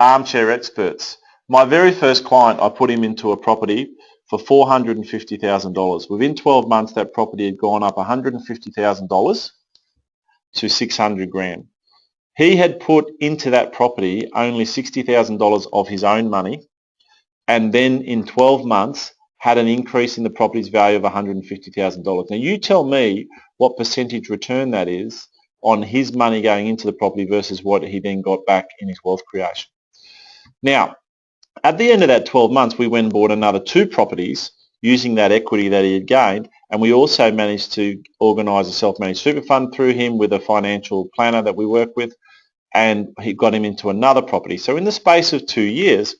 Armchair experts. My very first client, I put him into a property for $450,000. Within 12 months, that property had gone up $150,000 to 600 grand. He had put into that property only $60,000 of his own money, and then in 12 months had an increase in the property's value of $150,000. Now you tell me what percentage return that is on his money going into the property versus what he then got back in his wealth creation. Now, at the end of that 12 months, we went and bought another 2 properties using that equity that he had gained, and we also managed to organise a self-managed super fund through him with a financial planner that we work with, and he got him into another property. So in the space of 2 years,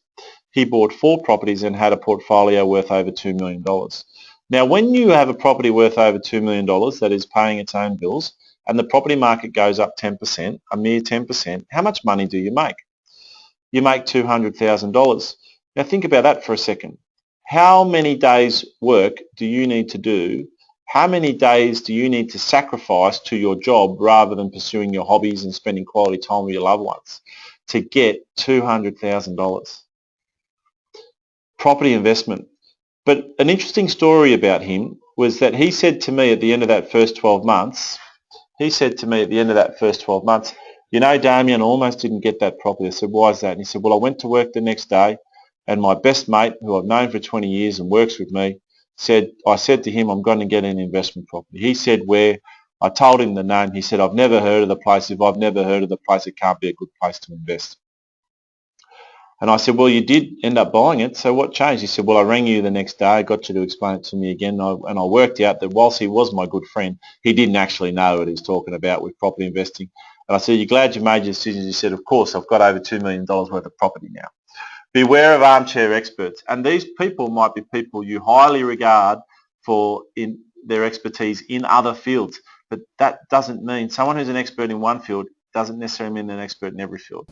he bought 4 properties and had a portfolio worth over $2 million. Now, when you have a property worth over $2 million that is paying its own bills, and the property market goes up 10%, a mere 10%, how much money do you make? You make $200,000. Now think about that for a second. How many days work do you need to do? How many days do you need to sacrifice to your job rather than pursuing your hobbies and spending quality time with your loved ones to get $200,000? Property investment. But an interesting story about him was that he said to me at the end of that first 12 months, you know, Damien, I almost didn't get that property. I said, why is that? And he said, well, I went to work the next day and my best mate, who I've known for 20 years and works with me, I said to him, I'm going to get an investment property. He said, where? I told him the name. He said, I've never heard of the place. If I've never heard of the place, it can't be a good place to invest. And I said, well, you did end up buying it, so what changed? He said, well, I rang you the next day, I got you to explain it to me again, and I worked out that whilst he was my good friend, he didn't actually know what he was talking about with property investing. And I said, you're glad you made your decisions? He said, of course, I've got over $2 million worth of property now. Beware of armchair experts. And these people might be people you highly regard for in their expertise in other fields, but that doesn't mean someone who's an expert in one field doesn't necessarily mean an expert in every field.